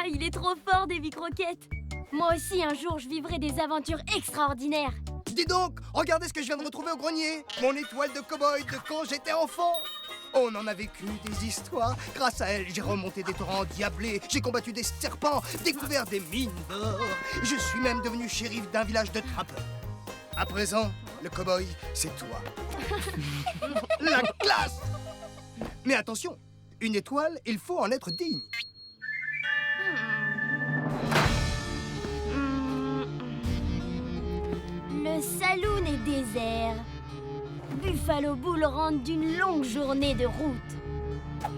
Ah, il est trop fort, Davy Croquette. Moi aussi, un jour, je vivrai des aventures extraordinaires. Dis donc, regardez ce que je viens de retrouver au grenier. Mon étoile de cow-boy de quand j'étais enfant. On en a vécu des histoires. Grâce à elle, j'ai remonté des torrents diablés, j'ai combattu des serpents, découvert des mines d'or. Je suis même devenu shérif d'un village de trappeurs. À présent, le cow-boy, c'est toi. La classe! Mais attention, une étoile, il faut en être digne. Le saloon est désert. Buffalo Bull rentre d'une longue journée de route.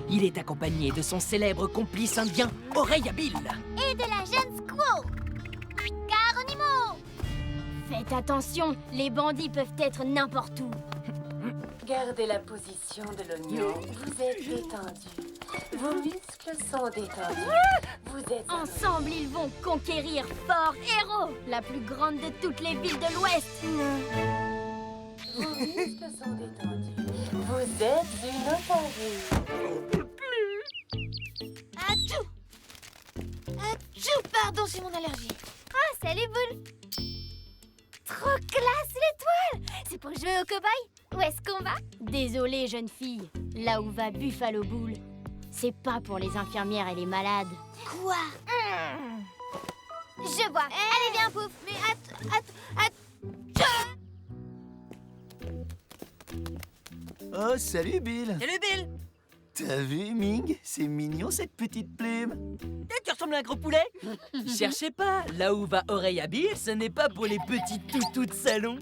Il est accompagné de son célèbre complice indien, Oreille Habile. Et de la jeune Squaw, Caronimo. Faites attention, les bandits peuvent être n'importe où. Gardez la position de l'oignon. Vous êtes détendu. Vos muscles sont détendus. Vous êtes... Ensemble, ils vont conquérir Fort Héros, la plus grande de toutes les villes de l'Ouest. Vos muscles sont détendus. Vous êtes une otarie. Atchou! Atchou! Pardon, c'est mon allergie. Ah, salut, Boule! Trop classe, l'étoile! C'est pour jouer au cow-boy? Où est-ce qu'on va? Désolée, jeune fille, là où va Buffalo Bull, c'est pas pour les infirmières et les malades. Quoi? Je vois. Allez, viens, Pouf. Mais Oh, salut Bill. Salut Bill. T'as vu, Ming? C'est mignon cette petite plume. Tu ressembles à un gros poulet. Cherchez pas, là où va Oreille Habile, ce n'est pas pour les petits toutous de salon.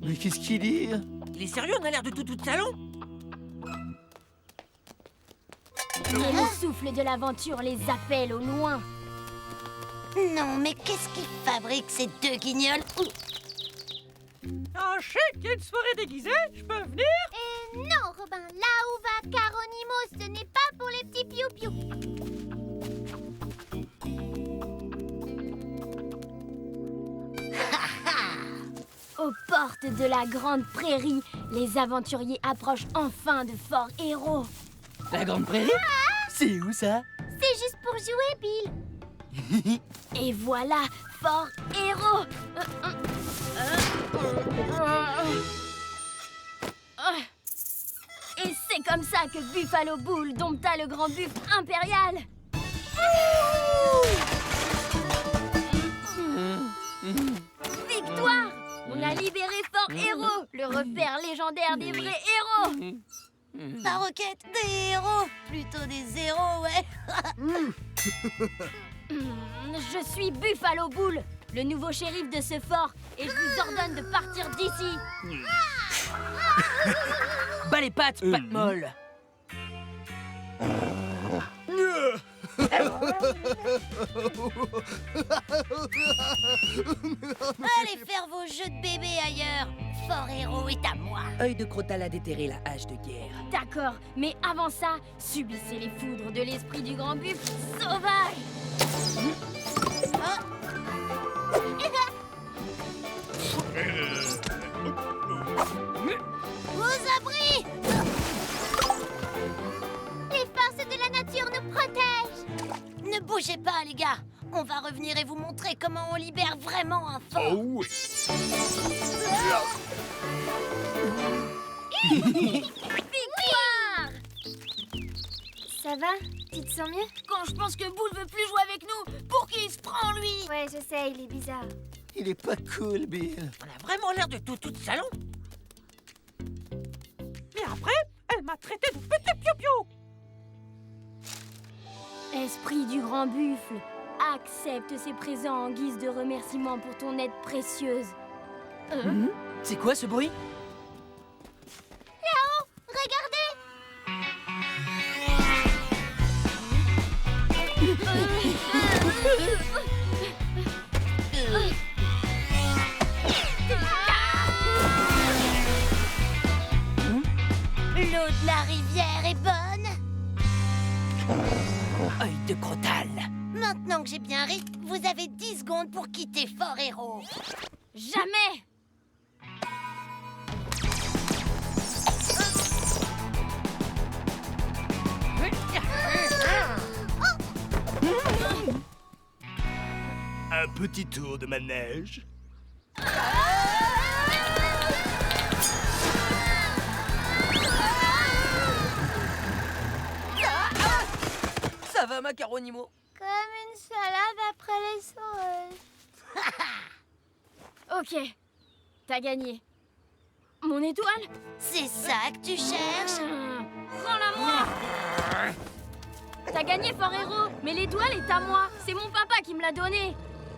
Mais qu'est-ce qu'il dit? Il est sérieux, on a l'air de toutou de salon. Mais le souffle de l'aventure les appelle au loin. non, mais qu'est-ce qu'ils fabriquent, ces deux guignols? Un chèque, il y a une soirée déguisée, je peux venir? Non, Robin, là où va Caronimo, ce n'est pas pour les petits piou-piou. Aux portes de la grande prairie, les aventuriers approchent enfin de Fort Héros. La Grande Prairie? C'est où ça? C'est juste pour jouer, Bill. Et voilà, Fort Héros. Et c'est comme ça que Buffalo Bull dompta le grand buffle impérial. Victoire! On a libéré Fort Héros, le repère légendaire des vrais héros. Pas roquette, des héros. Plutôt des zéros, ouais. Je suis Buffalo Bull, le nouveau shérif de ce fort, et je vous ordonne de partir d'ici. Bas les pattes, patte molle. Allez faire vos jeux de bébé ailleurs. Fort Héros est à moi. Œil de Crotal a déterré la hache de guerre. D'accord, mais avant ça, subissez les foudres de l'esprit du grand buffle sauvage. Aux abris! Les forces de la nature nous protègent. Ne bougez pas, les gars. On va revenir et vous montrer comment on libère vraiment un fort. Oh oui. Victoire! Ça va? Tu te sens mieux? Quand je pense que Bull veut plus jouer avec nous, pour qui il se prend, lui? Ouais, je sais, il est bizarre. Il est pas cool, Bill. On a vraiment l'air de toutou de salon. Mais après, elle m'a traité de petit piou-piou. Esprit du grand buffle, accepte ces présents en guise de remerciement pour ton aide précieuse. C'est quoi ce bruit? Là-haut, regardez! L'eau de la rivière est bonne. Œil de Crotal. Maintenant que j'ai bien ri, vous avez 10 secondes pour quitter Fort Héros. Jamais! Un petit tour de manège. Ça va, Macaronimo? Comme une salade après les sauces. Ok, t'as gagné. Mon étoile? C'est ça que tu cherches? Prends-la moi! T'as gagné, Fort Héros, mais l'étoile est à moi. C'est mon papa qui me l'a donnée.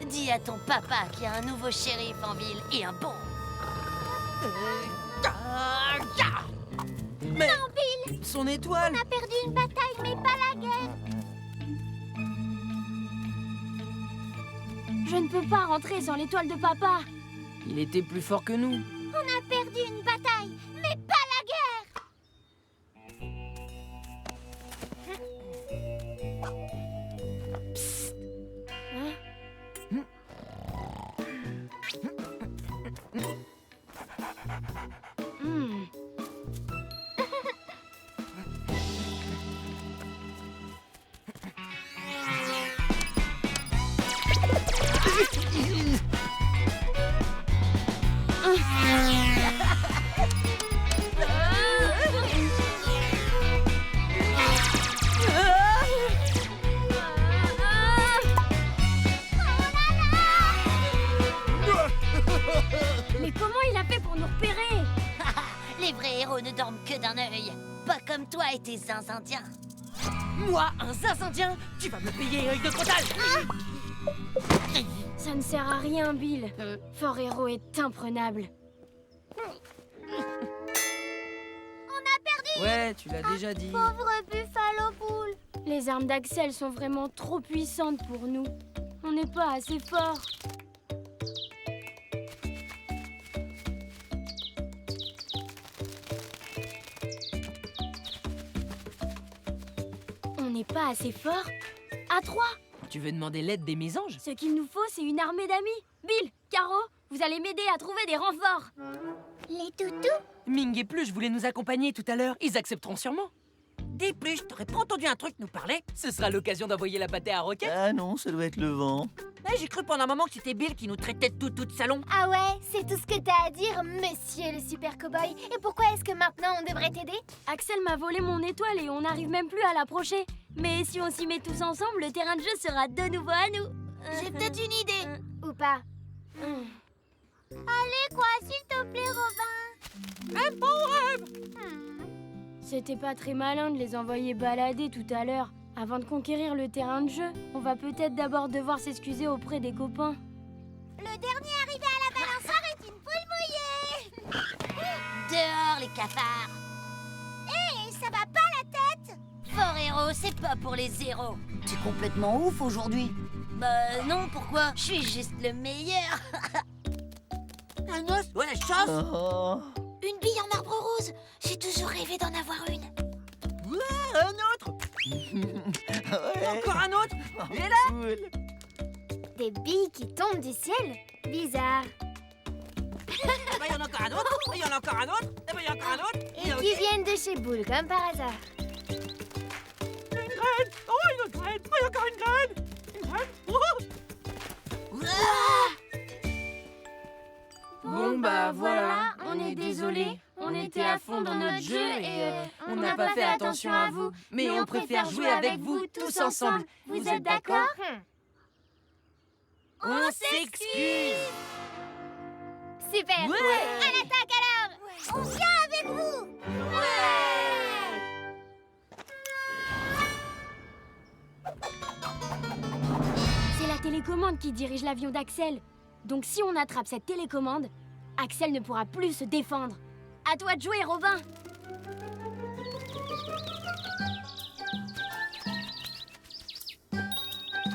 Dis à ton papa qu'il y a un nouveau shérif en ville et un bon. Mais son étoile! On a perdu une bataille, mais pas la guerre. Je ne peux pas rentrer sans l'étoile de papa. Il était plus fort que nous. On a perdu une bataille, mais pas la guerre. Hmm. Mais comment il a fait pour nous repérer? Les vrais héros ne dorment que d'un œil. Pas comme toi et tes Indiens. Moi, un Zazindien? Tu vas me payer, œil de crotal! Ça ne sert à rien, Bill. Fort Héros est imprenable. Ouais, tu l'as déjà dit. Pauvre Buffalo Bull. Les armes d'Axel sont vraiment trop puissantes pour nous. On n'est pas assez fort. On n'est pas assez fort? À 3. Tu veux demander l'aide des mésanges? Ce qu'il nous faut, c'est une armée d'amis. Bill, Caro, vous allez m'aider à trouver des renforts. Les toutous. Ming et Pluche voulaient nous accompagner tout à l'heure. Ils accepteront sûrement. Dis Pluche, t'aurais pas entendu un truc nous parler? Ce sera l'occasion d'envoyer la pâtée à Rocket. Ah non, ça doit être le vent. J'ai cru pendant un moment que c'était Bill qui nous traitait de tout de salon. Ah ouais, c'est tout ce que t'as à dire, monsieur le super cow-boy. Et pourquoi est-ce que maintenant on devrait t'aider? Axel m'a volé mon étoile et on n'arrive même plus à l'approcher. Mais si on s'y met tous ensemble, le terrain de jeu sera de nouveau à nous. J'ai peut-être une idée. Ou pas. Allez quoi, s'il te plaît, Robin. C'était pas très malin de les envoyer balader tout à l'heure. Avant de conquérir le terrain de jeu, on va peut-être d'abord devoir s'excuser auprès des copains. Le dernier arrivé à la balançoire est une poule mouillée. Dehors, les cafards. Hé, ça va pas la tête? Fort Héros, c'est pas pour les zéros. T'es complètement ouf aujourd'hui. Bah non, pourquoi? Je suis juste le meilleur. Un os? Ouais, chasse. Oh. Une bille en marbre rose. J'ai toujours rêvé d'en avoir une. Un autre. Ouais. Encore un autre. Il est là. Cool. Des billes qui tombent du ciel? Bizarre. Eh ben, il y en a encore un autre. Il y en a encore un autre. Eh ben, il y en a encore un autre. Et qui viennent de chez Boule, comme par hasard. Une graine. Oh, une autre graine. Oh, il y a encore une graine. Une graine. Oh. Bon bah voilà, on est désolé. On était à fond dans notre jeu et on n'a pas fait attention à vous. Mais on préfère jouer avec vous tous ensemble. Vous êtes d'accord? On s'excuse. Super. Ouais. À l'attaque alors. On vient avec vous. C'est la télécommande qui dirige l'avion d'Axel. Donc si on attrape cette télécommande, Axel ne pourra plus se défendre. À toi de jouer, Robin.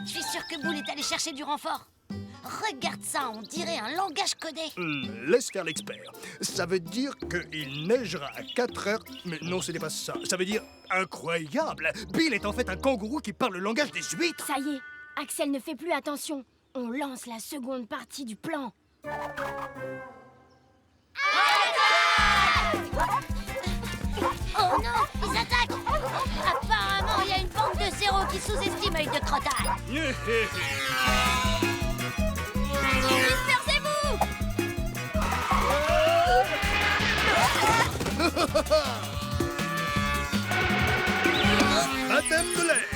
Je suis sûre que Boule est allé chercher du renfort. Regarde ça, on dirait un langage codé. Laisse faire l'expert. Ça veut dire qu'il neigera à 4 heures. Mais non, ce n'est pas ça. Ça veut dire incroyable. Bill est en fait un kangourou qui parle le langage des huîtres. Ça y est, Axel ne fait plus attention. On lance la seconde partie du plan. Oh non, ils attaquent. Apparemment, il y a une bande de zéros qui sous-estime œil de crotal. Baptême de l'air.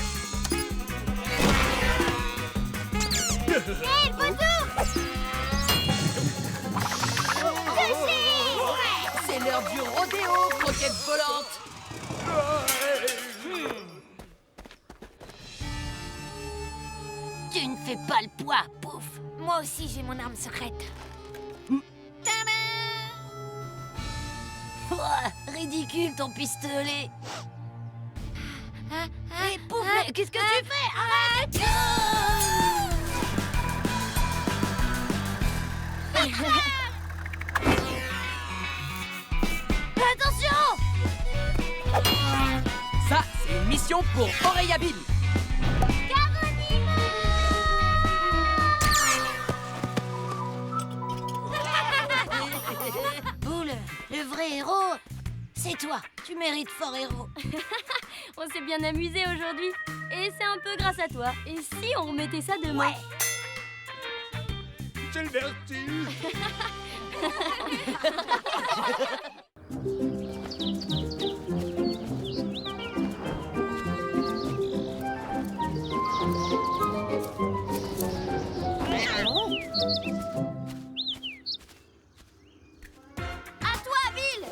Hé, le vautour! C'est l'heure du rodéo, croquette volante. Tu ne fais pas le poids, pouf! Moi aussi, j'ai mon arme secrète. Tadam! Ouah, ridicule ton pistolet. Et pouf, mais qu'est-ce que tu fais? Arrête! Attention! Ça, c'est une mission pour Oreille Habile. Boule, le vrai héros, c'est toi. Tu mérites fort héros. On s'est bien amusé aujourd'hui. Et c'est un peu grâce à toi. Et si on remettait ça demain? C'est le vertige. À toi, Bill!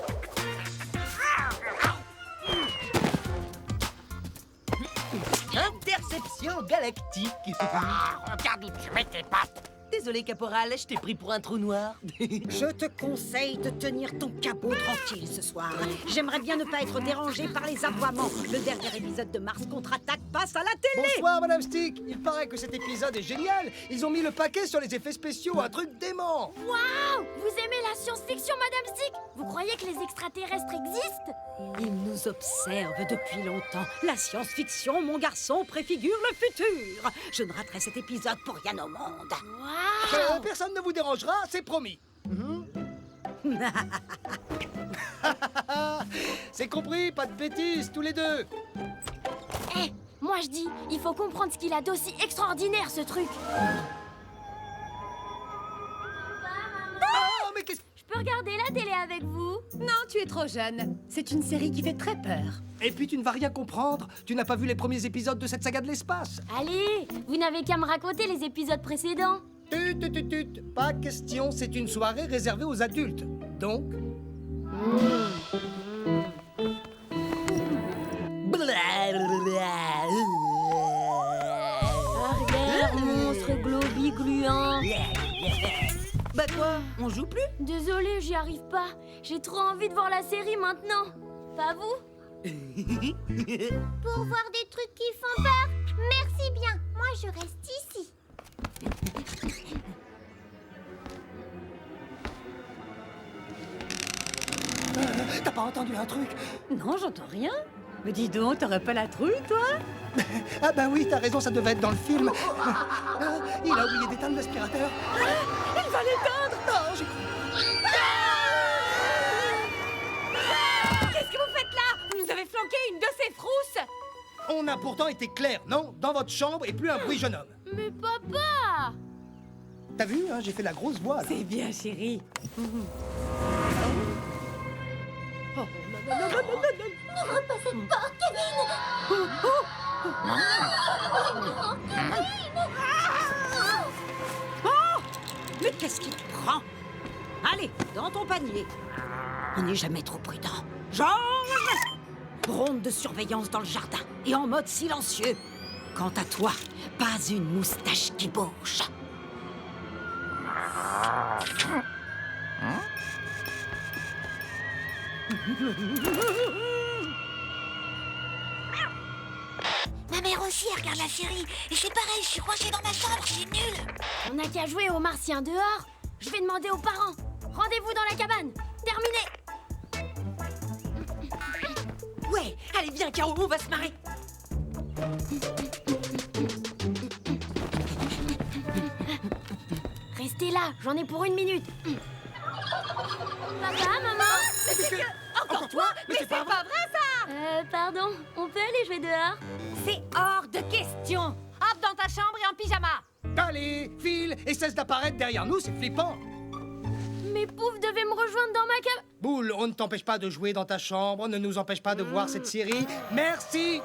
Interception galactique. Regarde où tu mets tes pattes. Désolé, caporal, je t'ai pris pour un trou noir. Je te conseille de tenir ton capot tranquille ce soir. J'aimerais bien ne pas être dérangé par les aboiements. Le dernier épisode de Mars contre-attaque passe à la télé. Bonsoir, Madame Stick. Il paraît que cet épisode est génial. Ils ont mis le paquet sur les effets spéciaux, un truc dément. Waouh! Vous aimez la science-fiction, Madame Stick? Vous croyez que les extraterrestres existent? Ils nous observent depuis longtemps. La science-fiction, mon garçon, préfigure le futur. Je ne raterai cet épisode pour rien au monde. Waouh! Personne ne vous dérangera, c'est promis. C'est compris, pas de bêtises, tous les deux. Eh, moi je dis, il faut comprendre ce qu'il a d'aussi extraordinaire, ce truc. Oh, mais qu'est-ce... Je peux regarder la télé avec vous? Non, tu es trop jeune. C'est une série qui fait très peur. Et puis tu ne vas rien comprendre. Tu n'as pas vu les premiers épisodes de cette saga de l'espace. Allez, vous n'avez qu'à me raconter les épisodes précédents. Pas question, c'est une soirée réservée aux adultes. Donc... Arrière, monstre globi-gluant. Bah quoi, on joue plus? Désolée, j'y arrive pas. J'ai trop envie de voir la série maintenant. Pas vous? Pour voir des trucs qui font peur? Merci bien. Moi, je reste ici. T'as pas entendu un truc? Non, j'entends rien. Mais dis donc, t'aurais pas la trouille, toi? Ah bah oui, t'as raison, ça devait être dans le film. Il a oublié d'éteindre l'aspirateur. Il va l'éteindre. Non, j'ai... Qu'est-ce que vous faites là? Vous nous avez flanqué une de ces frousses. On a pourtant été clair, non? Dans votre chambre et plus un bruit jeune homme. Mais papa! T'as vu, hein, j'ai fait la grosse voix, là. C'est bien, chérie. N'ouvre pas cette porte, Kevin! Mais qu'est-ce qui te prend? Allez, dans ton panier. On n'est jamais trop prudent. Georges! Ronde de surveillance dans le jardin et en mode silencieux. Quant à toi, pas une moustache qui bouge. Ma mère aussi elle regarde la série. Et c'est pareil, je suis coincée dans ma chambre, c'est nul. On n'a qu'à jouer aux martiens dehors. Je vais demander aux parents. Rendez-vous dans la cabane. Terminé. Ouais, allez viens, Caro, on va se marrer. Restez là, j'en ai pour 1 minute. Papa, maman? Encore toi? Mais c'est pas vrai ça. Pardon, on peut aller jouer dehors? C'est hors de question. Hop dans ta chambre et en pyjama. Allez, file et cesse d'apparaître derrière nous, c'est flippant. Mais Mais Pouf devait me rejoindre dans ma cabane. Boule, on ne t'empêche pas de jouer dans ta chambre, ne nous empêche pas de voir cette série. Merci.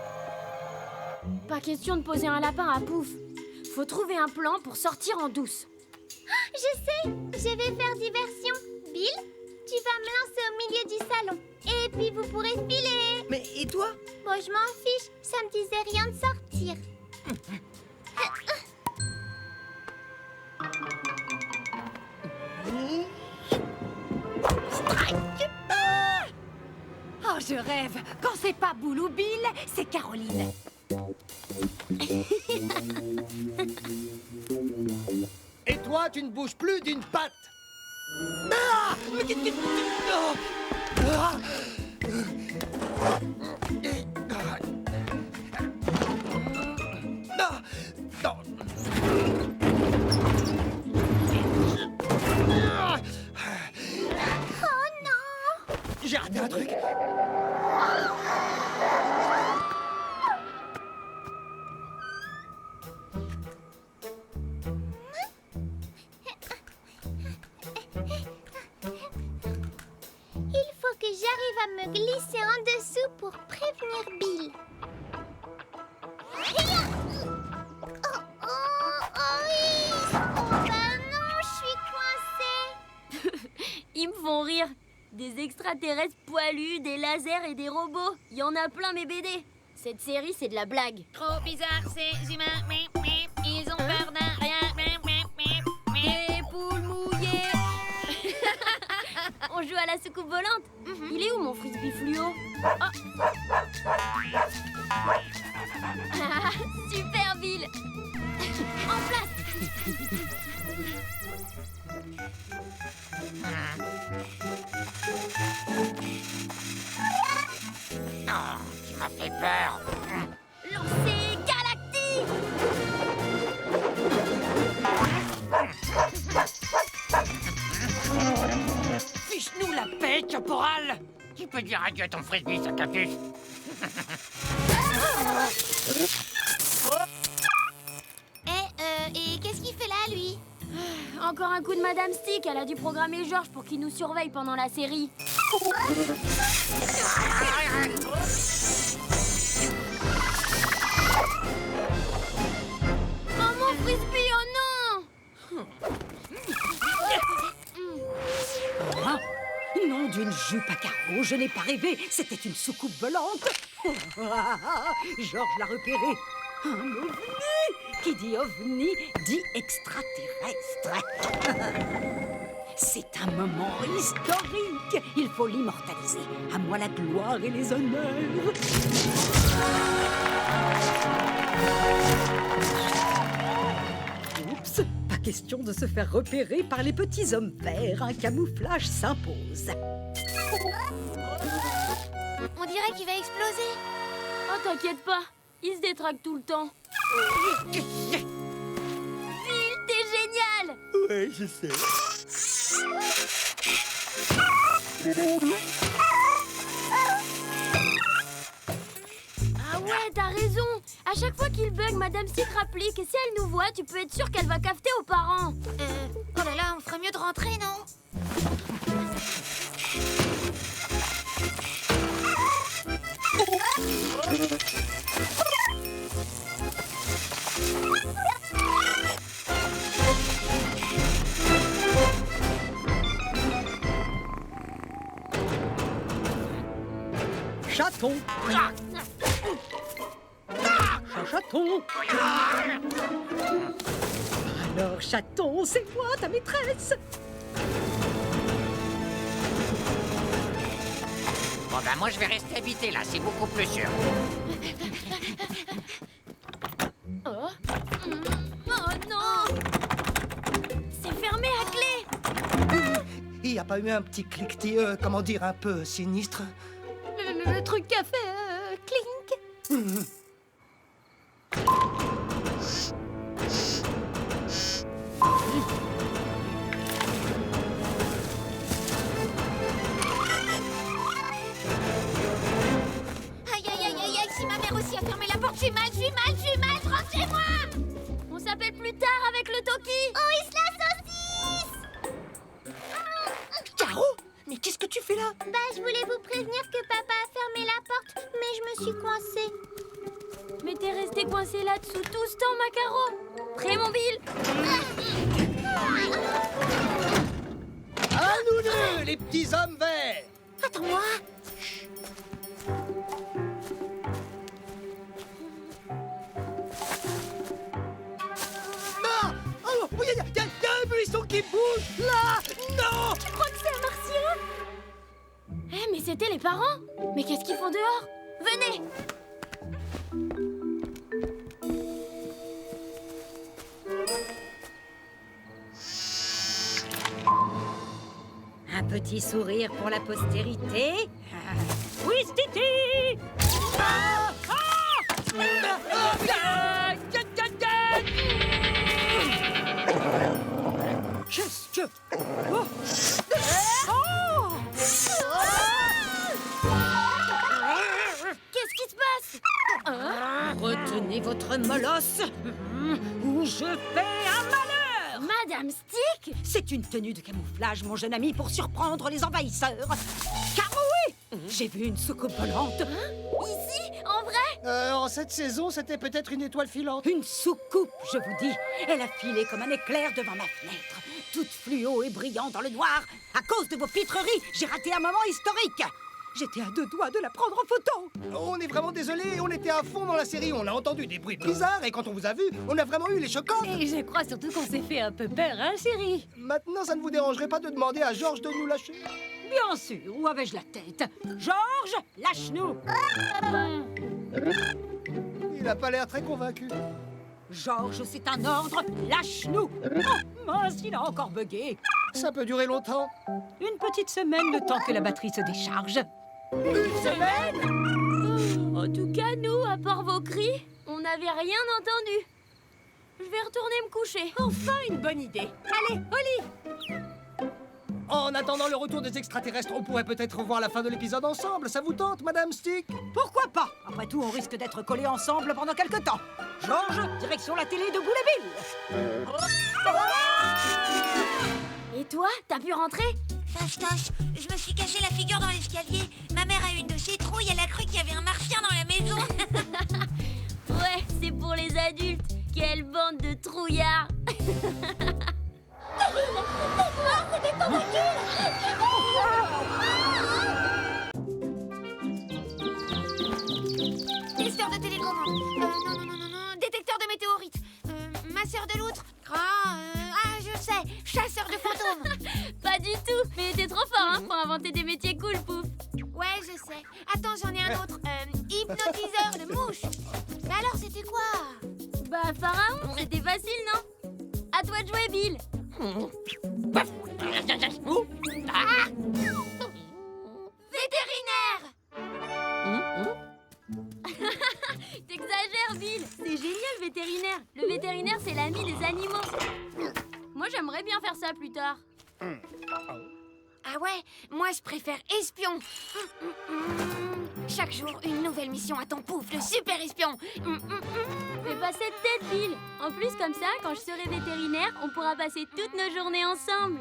Pas question de poser un lapin à Pouf. Faut trouver un plan pour sortir en douce. Je sais, je vais faire diversion. Bill, tu vas me lancer au milieu du salon. Et puis vous pourrez filer. Mais et toi? Moi, je m'en fiche. Ça me disait rien de sortir. Oh, je rêve. Quand c'est pas Boule ou Bill, c'est Caroline. Et toi, tu ne bouges plus d'une patte. Ah! Ah! Ah! Non. Oh non! J'ai raté un truc. Il faut que j'arrive à me glisser en dessous pour prévenir Bill. Hiya! Oh, oh, oh, oui. Oh, ben non, je suis coincée. Ils me font rire. Des extraterrestres poilus, des lasers et des robots. Il y en a plein mes BD. Cette série, c'est de la blague. Trop bizarre, ces humains. Ils ont peur d'un rien. Les poules mouillées. On joue à la soucoupe volante. Il est où mon frisbee fluo? Oh. Ah, super Bill. En place. Non, tu m'as fait peur. Lancez galactique. Fiche-nous la paix, caporal. Tu peux dire adieu à ton frisbee, ce cactus. Et qu'est-ce qu'il fait là, lui? Encore un coup de Madame Stick. Elle a dû programmer Georges pour qu'il nous surveille pendant la série. Oh mon frisbee, oh non! Hein? Nom d'une jupe à carreaux, je n'ai pas rêvé. C'était une soucoupe volante. Georges l'a repéré. Un ovni. Qui dit ovni dit extraterrestre. C'est un moment historique. Il faut l'immortaliser. À moi la gloire et les honneurs. Oups, pas question de se faire repérer par les petits hommes verts. Un camouflage s'impose. On dirait qu'il va exploser. Oh, t'inquiète pas. Il se détraque tout le temps. Bill, t'es génial! Ouais, je sais. Ah ouais, t'as raison. À chaque fois qu'il bug, Madame Stick rapplique. Et si elle nous voit, tu peux être sûr qu'elle va cafeter aux parents. Oh là là, on ferait mieux de rentrer, non? Chaton. Chaton. Alors, chaton, c'est moi, ta maîtresse. Bon, ben moi, je vais rester habité là, c'est beaucoup plus sûr. Oh, oh non! C'est fermé à clé! Il n'y a pas eu un petit cliquetis, comment dire, un peu sinistre? Le truc qu'a fait clink! Aïe, aïe, aïe, aïe, aïe, si ma mère aussi a fermé la porte, j'ai mal, je rentre chez moi! On s'appelle plus tard avec le Toki! Oh, il se la saucisse! Bah, je voulais vous prévenir que papa a fermé la porte, mais je me suis coincée. Mais t'es resté coincé là-dessous tout ce temps, Macaro. Prêt, mon Bill? À nous deux, les petits hommes verts. Attends-moi. Ah! Oh, il y a un buisson qui bouge là. Non! Tu crois que c'est un martien? Eh, mais c'était les parents. Mais qu'est-ce qu'ils font dehors? Venez. Un petit sourire pour la postérité. Ouistiti! Ah! Qu'est-ce que... Oh! Oh! Qu'est-ce qui se passe? Retenez votre molosse ou je fais un malheur! Madame Stick? C'est une tenue de camouflage, mon jeune ami, pour surprendre les envahisseurs. Car oui, j'ai vu une soucoupe volante. Ici? En vrai? En cette saison, c'était peut-être une étoile filante. Une soucoupe, je vous dis. Elle a filé comme un éclair devant ma fenêtre. Toute fluo et brillant dans le noir. À cause de vos pitreries, j'ai raté un moment historique. J'étais à 2 doigts de la prendre en photo. On est vraiment désolé, on était à fond dans la série, on a entendu des bruits bizarres et quand on vous a vu, on a vraiment eu les chocottes. Et je crois surtout qu'on s'est fait un peu peur, hein, chérie? Maintenant, ça ne vous dérangerait pas de demander à Georges de nous lâcher? Bien sûr, où avais-je la tête? Georges, lâche-nous. Il a pas l'air très convaincu. Georges, c'est un ordre, lâche-nous. Oh, mince, il a encore bugué. Ça peut durer longtemps. Une petite semaine, le temps que la batterie se décharge. Une semaine? En tout cas, nous, à part vos cris, on n'avait rien entendu. Je vais retourner me coucher. Enfin, une bonne idée. Allez, au lit. En attendant le retour des extraterrestres, on pourrait peut-être voir la fin de l'épisode ensemble. Ça vous tente, Madame Stick? Pourquoi pas? Après tout, on risque d'être collés ensemble pendant quelque temps. Georges, direction la télé de Bouleville. Et toi, t'as pu rentrer? Fastoche, je me suis caché la figure dans l'escalier. Ma mère a eu une de ces trouilles, elle a cru qu'il y avait un martien dans la maison. Ouais, c'est pour les adultes. Quelle bande de trouillards. Testeur de télécommande. Non. Détecteur de météorites. Masseur de loutre. Je sais. Chasseur de fantômes. Pas du tout. Mais t'es trop fort, hein, pour inventer des métiers cool, Pouf. Ouais, je sais. Attends, j'en ai un autre. Hypnotiseur de mouches. Mais alors, c'était quoi? Bah, Pharaon, c'était facile, non? À toi de jouer, Bill. Vétérinaire. T'exagères, Bill. C'est génial, vétérinaire. Le vétérinaire, c'est l'ami des animaux. Moi, j'aimerais bien faire ça plus tard. Ah ouais, moi je préfère espion. Chaque jour, une nouvelle mission à ton pouf, le super espion. Fais pas cette tête, Bill. En plus, comme ça, quand je serai vétérinaire, on pourra passer toutes nos journées ensemble.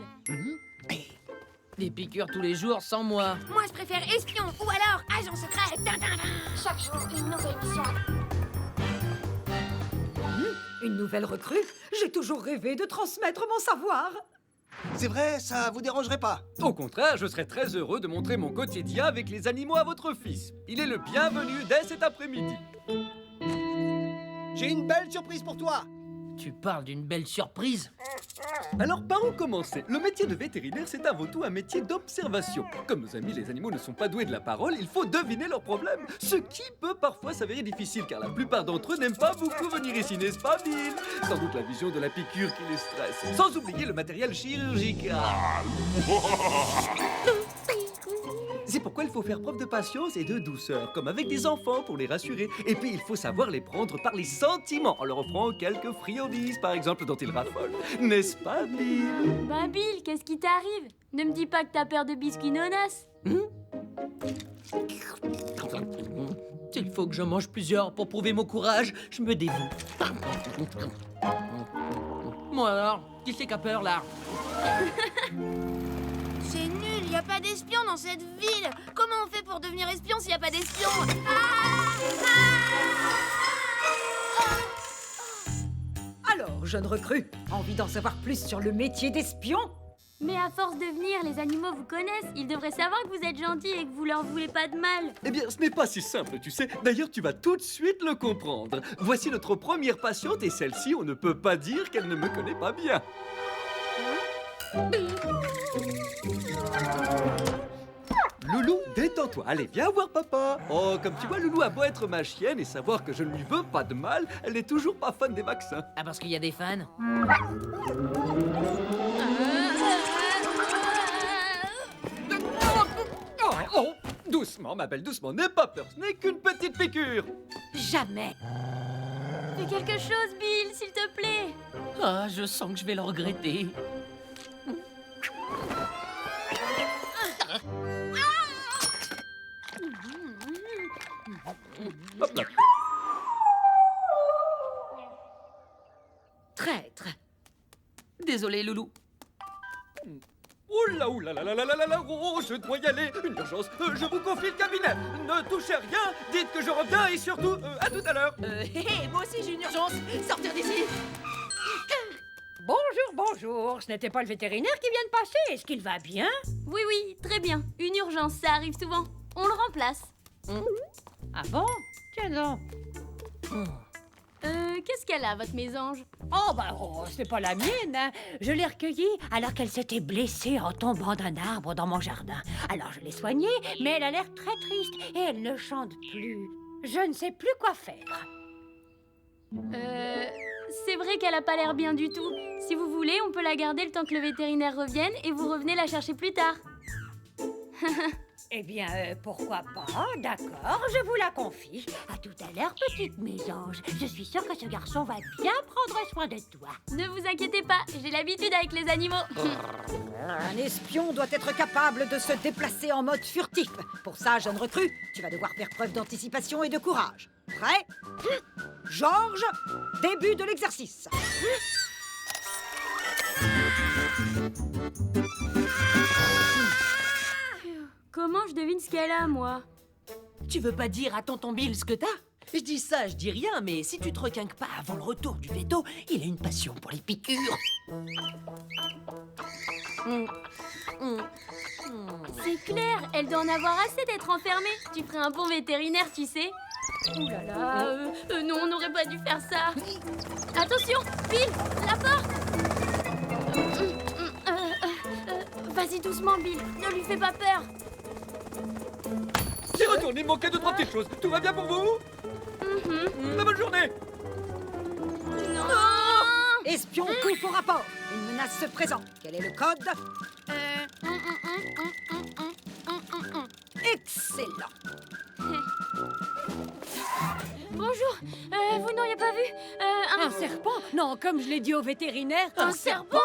Des piqûres tous les jours sans moi. Moi je préfère espion ou alors agent secret. Chaque jour, une nouvelle mission. Une nouvelle recrue? J'ai toujours rêvé de transmettre mon savoir. C'est vrai, ça vous dérangerait pas? Au contraire, je serais très heureux de montrer mon quotidien avec les animaux à votre fils. Il est le bienvenu dès cet après-midi. J'ai une belle surprise pour toi. Tu parles d'une belle surprise. Alors, par où commencer? Le métier de vétérinaire, c'est avant tout un métier d'observation. Comme nos amis les animaux ne sont pas doués de la parole, il faut deviner leurs problèmes. Ce qui peut parfois s'avérer difficile, car la plupart d'entre eux n'aiment pas beaucoup venir ici, n'est-ce pas, Bill? Sans doute la vision de la piqûre qui les stresse. Sans oublier le matériel chirurgical. C'est pourquoi il faut faire preuve de patience et de douceur, comme avec des enfants pour les rassurer. Et puis il faut savoir les prendre par les sentiments, en leur offrant quelques friandises, par exemple, dont ils raffolent. N'est-ce pas, Bill? Bah, Bill, qu'est-ce qui t'arrive? Ne me dis pas que t'as peur de biscuits nonas. Il faut que je mange plusieurs pour prouver mon courage. Je me dévoue. Moi alors, qui c'est qui a peur là? C'est nul, y Y a pas d'espions dans cette ville. Comment on fait pour devenir espion s'il y a pas d'espions? Alors, jeune recrue, envie d'en savoir plus sur le métier d'espion? Mais à force de venir, les animaux vous connaissent. Ils devraient savoir que vous êtes gentil et que vous leur voulez pas de mal. Eh bien, ce n'est pas si simple, tu sais. D'ailleurs, tu vas tout de suite le comprendre. Voici notre première patiente et celle-ci, on ne peut pas dire qu'elle ne me connaît pas bien. Loulou, détends-toi. Allez, viens voir papa. Oh, comme tu vois, Loulou a beau être ma chienne et savoir que je ne lui veux pas de mal, elle n'est toujours pas fan des vaccins. Ah, parce qu'il y a des fans? Oh, oh, doucement, ma belle, doucement. N'aie pas peur, ce n'est qu'une petite piqûre. Jamais. Fais quelque chose, Bill, s'il te plaît. Ah, je sens que je vais le regretter. Hop là. Traître. Désolé, Loulou. Oh là là là là là là là, oh, je dois y aller, une urgence, je vous confie le cabinet, ne touchez rien, dites que je reviens et surtout, à tout à l'heure. Moi aussi j'ai une urgence, sortir d'ici. Bonjour, bonjour. Ce n'était pas le vétérinaire qui vient de passer. Est-ce qu'il va bien? Oui, oui, très bien. Une urgence, ça arrive souvent. On le remplace. Ah bon? Tiens donc. Qu'est-ce qu'elle a, votre mésange? Oh, c'est pas la mienne, hein. Je l'ai recueillie alors qu'elle s'était blessée en tombant d'un arbre dans mon jardin. Alors je l'ai soignée, mais elle a l'air très triste et elle ne chante plus. Je ne sais plus quoi faire. C'est vrai qu'elle a pas l'air bien du tout. Si vous voulez, on peut la garder le temps que le vétérinaire revienne et vous revenez la chercher plus tard. Eh bien, pourquoi pas? D'accord, je vous la confie. À tout à l'heure, petite mésange. Je suis sûre que ce garçon va bien prendre soin de toi. Ne vous inquiétez pas, j'ai l'habitude avec les animaux. Un espion doit être capable de se déplacer en mode furtif. Pour ça, jeune recrue, tu vas devoir faire preuve d'anticipation et de courage. Prêt? Georges, début de l'exercice. Comment je devine ce qu'elle a, moi? Tu veux pas dire à tonton Bill ce que t'as? Je dis ça, je dis rien, mais si tu te requinques pas avant le retour du veto, il a une passion pour les piqûres. C'est clair, elle doit en avoir assez d'être enfermée. Tu ferais un bon vétérinaire, tu sais. Ouh là là, non, on n'aurait pas dû faire ça. Attention, Bill, la porte. Vas-y doucement, Bill, ne lui fais pas peur. J'y retourne, il me manquait 2-3 petites choses. Tout va bien pour vous? La bonne journée. Non. Espion, coup pour rapport. Une menace se présente. Quel est le code? Excellent. Bonjour, vous n'auriez pas vu Un serpent? Non, comme je l'ai dit au vétérinaire. Un serpent?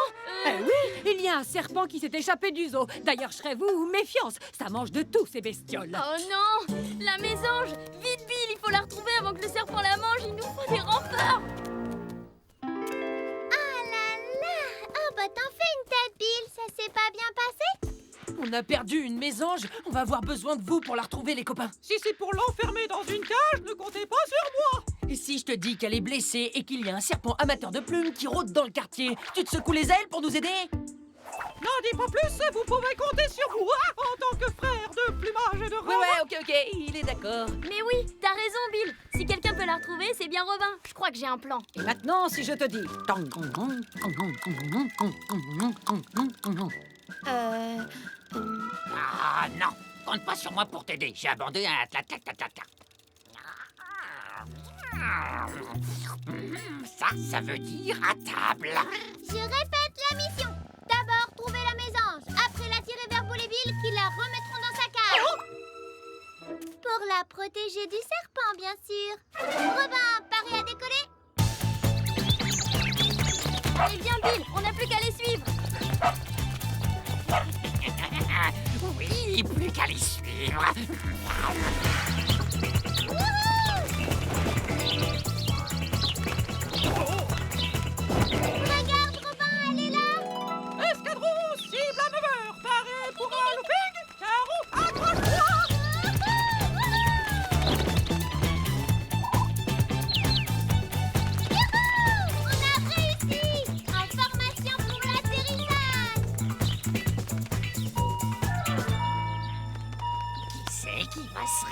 Oui, il y a un serpent qui s'est échappé du zoo. D'ailleurs, serez-vous méfiance, ça mange de tous ces bestioles. Oh non, la mésange. Vite, Bill, il faut la retrouver avant que le serpent la mange. Il nous faut des renforts. Ah là là! Oh bah t'en fais une tête, Bill. Ça s'est pas bien passé? On a perdu une mésange, on va avoir besoin de vous pour la retrouver, les copains. Si c'est pour l'enfermer dans une cage, ne comptez pas sur moi. Et si je te dis qu'elle est blessée et qu'il y a un serpent amateur de plumes qui rôde dans le quartier, tu te secoues les ailes pour nous aider? N'en dis pas plus, vous pouvez compter sur moi en tant que frère de plumage et de robin. Ouais, ok, il est d'accord. Mais oui, t'as raison, Bill. Si quelqu'un peut la retrouver, c'est bien Robin. Je crois que j'ai un plan. Et maintenant, si je te dis... Ah non, compte pas sur moi pour t'aider. J'ai abandonné un Ça veut dire à table. Je répète la mission. D'abord, trouver la mésange. Après, la tirer vers Paul et Bill qui la remettront dans sa cage. Pour la protéger du serpent, bien sûr. Robin, paré à décoller? Allez, viens, Bill. On n'a plus qu'à les suivre. Oui, plus qu'à les suivre. Regarde, Robin, elle est là. Escadron, cible à 9h, paré pour un looping.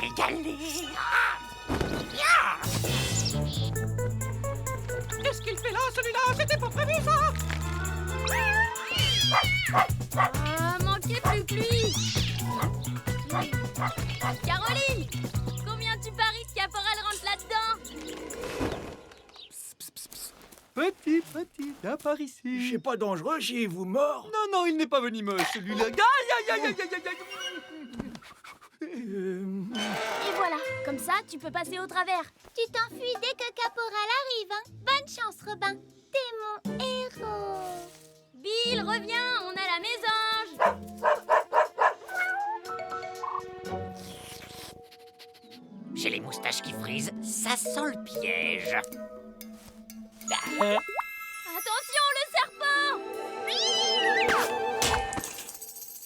régaler. Qu'est-ce qu'il fait là, celui-là? C'était pas prévu, ça! Manquait plus que lui. Caroline, combien tu paries que Caporal rentre là-dedans? Petit, viens par ici. C'est pas dangereux si vous mord. Non, il n'est pas venimeux, celui-là. Aïe. Et voilà, comme ça, tu peux passer au travers. Tu t'enfuis dès que Caporal arrive, hein. Bonne chance, Robin. T'es mon héros. Bill, reviens, on a la mésange. J'ai les moustaches qui frisent, ça sent le piège. Attention, le serpent.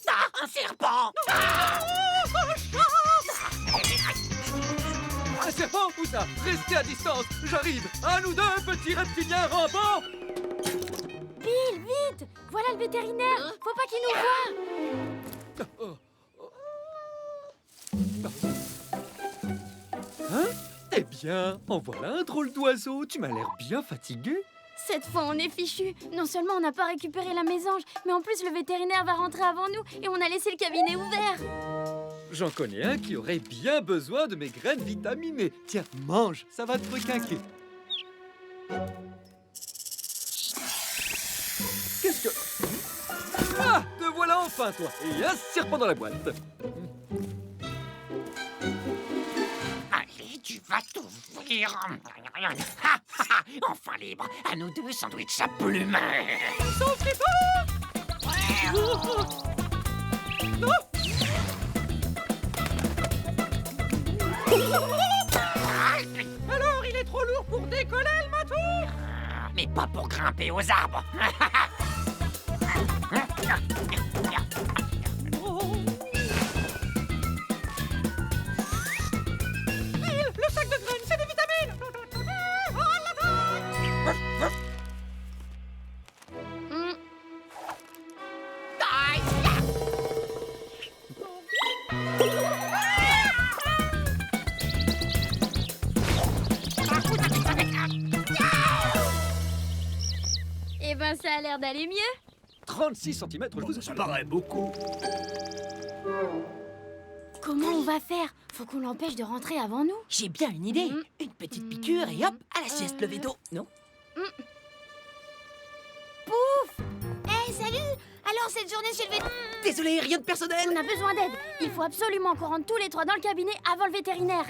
Ah, un serpent! Un serpent, où ça? Restez à distance, j'arrive. Un ou deux petits reptiliens rampants. Bill, vite. Voilà le vétérinaire. Faut pas qu'il nous voie. Hein? Eh bien, en voilà un drôle d'oiseau. Tu m'as l'air bien fatigué. Cette fois, on est fichu. Non seulement on n'a pas récupéré la mésange, mais en plus, le vétérinaire va rentrer avant nous et on a laissé le cabinet ouvert. J'en connais un qui aurait bien besoin de mes graines vitaminées. Tiens, mange, ça va te requinquer. Qu'est-ce que... Ah, te voilà enfin, toi. Et un serpent dans la boîte. Allez, tu vas t'ouvrir. Enfin libre, à nous deux, sandwich à plume. Alors, il est trop lourd pour décoller, le matou? Mais pas pour grimper aux arbres. Bill, le sac de graines, c'est des vitamines! Oh, la vache! Eh ben, ça a l'air d'aller mieux. 36 cm, je vous Ça assure. paraît beaucoup. Comment on va faire? Faut qu'on l'empêche de rentrer avant nous. J'ai bien une idée. Une petite piqûre et hop, à la sieste le veto. Non? Salut! Alors, cette journée chez le vétérinaire... Désolé, rien de personnel. On a besoin d'aide. Il faut absolument qu'on rentre tous les trois dans le cabinet avant le vétérinaire.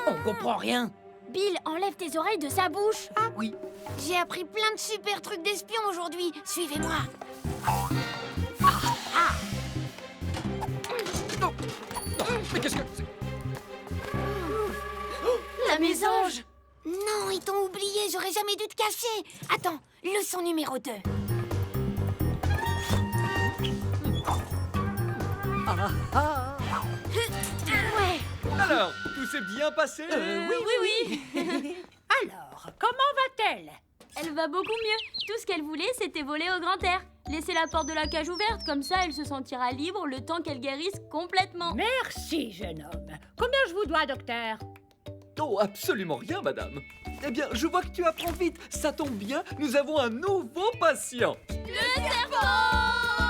On comprend rien. Bill, enlève tes oreilles de sa bouche. Ah oui. J'ai appris plein de super trucs d'espion aujourd'hui. Suivez-moi. Non, mais qu'est-ce que... La mésange. Non, ils t'ont oublié. J'aurais jamais dû te cacher. Attends, leçon numéro 2. Ouais. Alors, tout s'est bien passé? Oui. Alors, comment va-t-elle? Elle va beaucoup mieux. Tout ce qu'elle voulait, c'était voler au grand air. Laisser la porte de la cage ouverte, comme ça, elle se sentira libre le temps qu'elle guérisse complètement. Merci, jeune homme. Combien je vous dois, docteur? Oh, absolument rien, madame. Eh bien, je vois que tu apprends vite. Ça tombe bien, nous avons un nouveau patient. Le serpent!